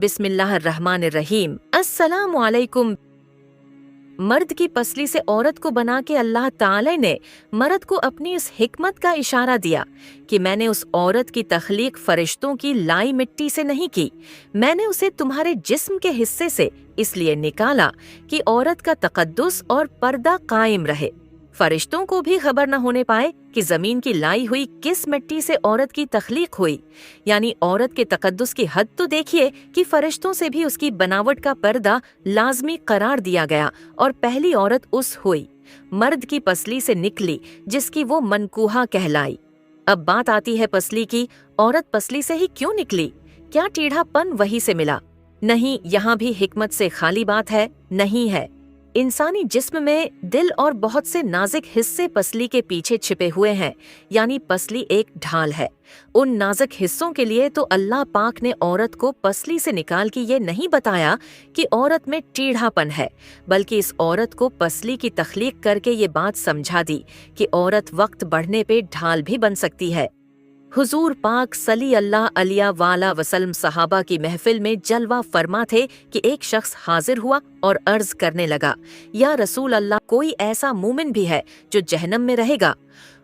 बिस्मिल्लाहिर्रहमानिर्रहीम। अस्सलामु अलैकुम। मर्द की पसली से औरत को बना के अल्लाह ताला ने मर्द को अपनी इस हिकमत का इशारा दिया कि मैंने उस औरत की तख्लीक फरिश्तों की लाई मिट्टी से नहीं की, मैंने उसे तुम्हारे जिस्म के हिस्से से इसलिए निकाला कि औरत का तकद्दुस और पर्दा कायम रहे। फरिश्तों को भी खबर न होने पाए कि जमीन की लाई हुई किस मिट्टी से औरत की तख्लीक हुई। यानी औरत के तकद्दुस की हद तो देखिए कि फरिश्तों से भी उसकी बनावट का पर्दा लाजमी करार दिया गया और पहली औरत उस हुई, मर्द की पसली से निकली जिसकी वो मनकूहा कहलाई। अब बात आती है पसली की, औरत पसली से ही क्यों निकली? क्या टेढ़ापन वही से मिला? नहीं, यहाँ भी हिकमत से खाली बात है, नहीं है। इंसानी जिस्म में दिल और बहुत से नाजुक हिस्से पसली के पीछे छिपे हुए हैं, यानी पसली एक ढाल है। उन नाजुक हिस्सों के लिए तो अल्लाह पाक ने औरत को पसली से निकाल के ये नहीं बताया कि औरत में टेढ़ापन है, बल्कि इस औरत को पसली की तख्लीक करके ये बात समझा दी कि औरत वक्त बढ़ने पे ढाल भी बन सकती है। हुजूर पाक सल्ली अल्लाह अलैहि वाला वसल्लम सहाबा की महफिल में जलवा फरमा थे कि एक शख्स हाजिर हुआ और अर्ज करने लगा, या रसूल अल्लाह, कोई ऐसा मोमिन भी है जो जहन्नम में रहेगा?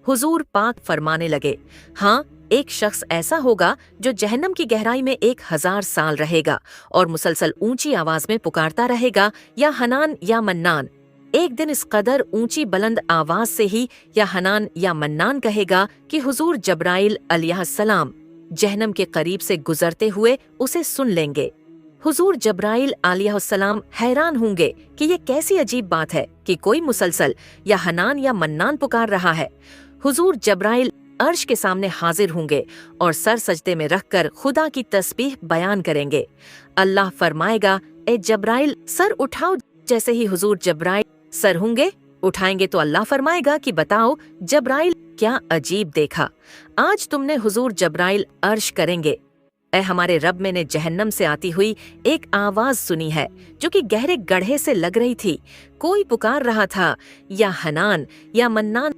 हुजूर पाक फरमाने लगे, हाँ, एक शख्स ऐसा होगा जो जहन्नम की गहराई में 1000 साल रहेगा और मुसलसल ऊंची आवाज में पुकारता रहेगा, या हनान या मन्नान। एक दिन इस कदर ऊंची बुलंद आवाज से ही या हनान या मन्नान कहेगा कि हुजूर जब्राइल अलैहिस्सलाम जहन्नम के करीब से गुजरते हुए उसे सुन लेंगे। हुजूर जब्राइल अलैहिस्सलाम हैरान होंगे कि ये कैसी अजीब बात है कि कोई मुसलसल या हनान या मन्नान पुकार रहा है। हुजूर जब्राइल अर्श के सामने हाजिर होंगे और सर सजदे में रखकर खुदा की तस्बीह बयान करेंगे। अल्लाह फरमाएगा, ए जब्राइल सर उठाओ। जैसे ही हुजूर जब्राइल सर होंगे उठाएंगे तो अल्लाह फरमाएगा कि बताओ जब्राइल, क्या अजीब देखा, आज तुमने हुजूर जब्राइल अर्श करेंगे। ए हमारे रब, मैंने जहन्नम से आती हुई एक आवाज सुनी है जो कि गहरे गड्ढे से लग रही थी। कोई पुकार रहा था, या हनान या मन्नान।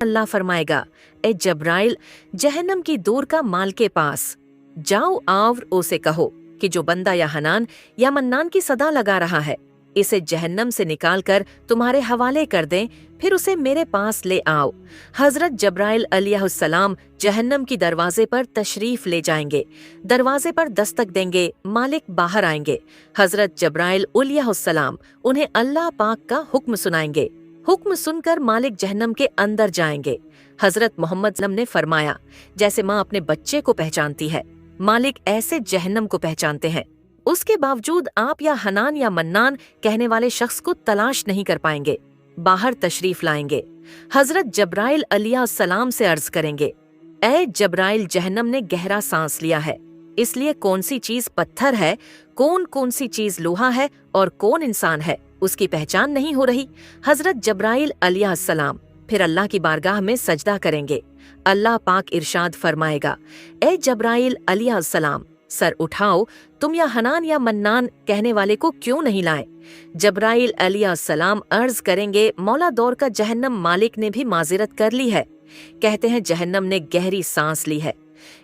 अल्लाह फरमाएगा, ए जब्राइल, जहन्नम की दूर का माल के पास जाओ और उसे कहो कि जो बंदा या हनान या मन्नान की सदा लगा रहा है, इसे जहन्नम से निकालकर तुम्हारे हवाले कर दें, फिर उसे मेरे पास ले आओ। हजरत जब्राइल अलैहिस्सलाम जहन्नम की दरवाजे पर तशरीफ ले जाएंगे, दरवाजे पर दस्तक देंगे, मालिक बाहर आएंगे। हजरत जब्राइल अलैहिस्सलाम उन्हें अल्लाह पाक का हुक्म सुनाएंगे। हुक्म सुनकर मालिक जहन्नम के अंदर जाएंगे। हजरत मोहम्मद सल्लल्लाहु अलैहि वसल्लम ने फरमाया, जैसे माँ अपने बच्चे को पहचानती है, मालिक ऐसे जहन्नम को पहचानते हैं। उसके बावजूद आप या हनान या मन्नान कहने वाले शख्स को तलाश नहीं कर पाएंगे। बाहर तशरीफ लाएंगे। हजरत जब्राइल अलैहिस्सलाम से अर्ज करेंगे, ए जब्राइल, जहन्नम ने गहरा सांस लिया है, इसलिए कौन सी चीज पत्थर है, कौन सी चीज लोहा है और कौन इंसान है, उसकी पहचान नहीं हो रही। हजरत जब्राइल अलैहिस्सलाम फिर अल्लाह की बारगाह में सजदा करेंगे। अल्लाह पाक इरशाद फरमाएगा, ए जब्राइल अलैहिस्सलाम, सर उठाओ, तुम या हनान या मन्नान कहने वाले को क्यों नहीं लाए? जब्राइल अलैहिस्सलाम अर्ज करेंगे, मौला दौर का जहन्नम मालिक ने भी माजिरत कर ली है। कहते हैं जहन्नम ने गहरी सांस ली है,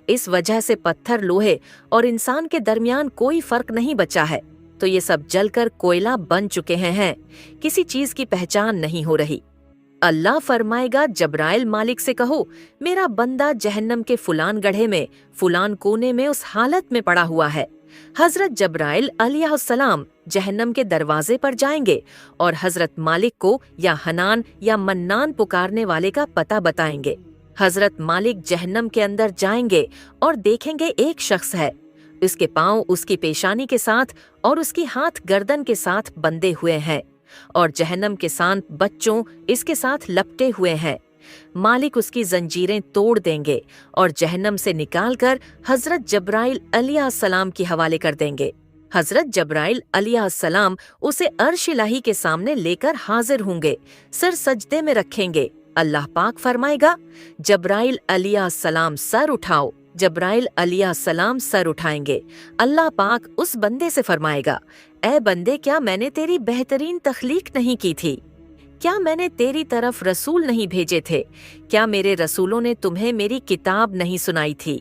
इस वजह से पत्थर, लोहे और इंसान के दरमियान कोई फर्क नहीं बचा है, तो ये सब जलकर कोयला बन चुके हैं, किसी चीज की पहचान नहीं हो रही। अल्लाह फरमाएगा, जब्राइल, मालिक से कहो मेरा बंदा जहन्नम के फुलान गड्ढे में फुलान कोने में उस हालत में पड़ा हुआ है। हजरत जब्राइल अलैहिस्सलाम जहन्नम के दरवाजे पर जाएंगे और हजरत मालिक को या हनान या मन्नान पुकारने वाले का पता बताएंगे। हजरत मालिक जहन्नम के अंदर जाएंगे और देखेंगे एक शख्स है, उसके पांव उसकी पेशानी के साथ और उसकी हाथ गर्दन के साथ बंधे हुए हैं और जहन्नम के साथ बच्चों इसके साथ लपटे हुए हैं। मालिक उसकी जंजीरें तोड़ देंगे और जहन्नम से निकालकर हजरत जब्राइल अलैहिस्सलाम के हवाले कर देंगे। हजरत जब्राइल अलैहिस्सलाम उसे अर्श इलाही के सामने लेकर हाजिर होंगे, सर सजदे में रखेंगे। अल्लाह पाक फरमाएगा, जब्राइल अलैहिस्सलाम सर उठाओ। जब्राइल अलैहिस्सलाम सर उठाएंगे। अल्लाह पाक उस बंदे से फरमाएगा, ए बंदे, क्या मैंने तेरी बेहतरीन तख्लीक नहीं की थी? क्या मैंने तेरी तरफ रसूल नहीं भेजे थे? क्या मेरे रसूलों ने तुम्हें मेरी किताब नहीं सुनाई थी?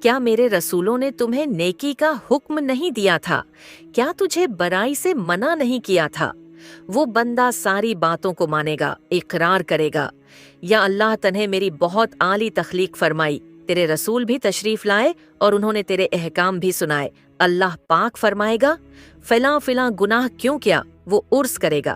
کیا میرے رسولوں نے تمہیں نیکی کا حکم نہیں دیا تھا؟ کیا تجھے برائی سے منع نہیں کیا تھا؟ وہ بندہ ساری باتوں کو مانے گا، اقرار کرے گا، یا اللہ تنہیں میری بہت اعلی تخلیق فرمائی، تیرے رسول بھی تشریف لائے اور انہوں نے تیرے احکام بھی سنائے، اللہ پاک فرمائے گا فلاں فلاں گناہ کیوں کیا، وہ عرض کرے گا،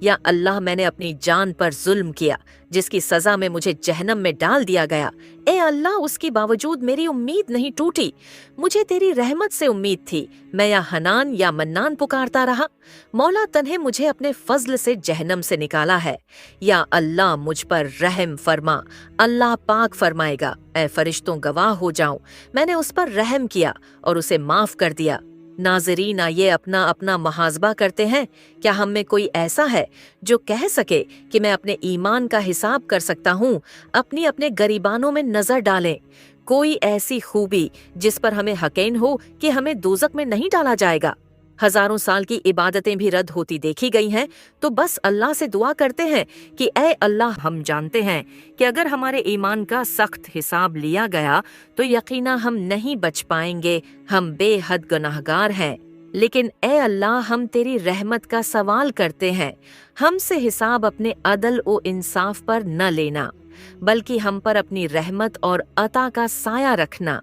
یا اللہ میں نے اپنی جان پر ظلم کیا جس کی سزا میں مجھے جہنم میں ڈال دیا گیا، اے اللہ اس کے باوجود میری امید نہیں ٹوٹی، مجھے تیری رحمت سے امید تھی، میں یا حنان یا منان پکارتا رہا، مولا تنہیں مجھے اپنے فضل سے جہنم سے نکالا ہے، یا اللہ مجھ پر رحم فرما، اللہ پاک فرمائے گا اے فرشتوں گواہ ہو جاؤں میں نے اس پر رحم کیا اور اسے معاف کر دیا۔ ناظرین آئیے اپنا اپنا محاسبہ کرتے ہیں، کیا ہم میں کوئی ایسا ہے جو کہہ سکے کہ میں اپنے ایمان کا حساب کر سکتا ہوں؟ اپنے گریبانوں میں نظر ڈالیں، کوئی ایسی خوبی جس پر ہمیں یقین ہو کہ ہمیں دوزخ میں نہیں ڈالا جائے گا؟ ہزاروں سال کی عبادتیں بھی رد ہوتی دیکھی گئی ہیں، تو بس اللہ سے دعا کرتے ہیں کہ اے اللہ، ہم جانتے ہیں کہ اگر ہمارے ایمان کا سخت حساب لیا گیا تو یقیناً ہم نہیں بچ پائیں گے، ہم بے حد گناہگار ہیں، لیکن اے اللہ ہم تیری رحمت کا سوال کرتے ہیں، ہم سے حساب اپنے عدل و انصاف پر نہ لینا، بلکہ ہم پر اپنی رحمت اور عطا کا سایہ رکھنا۔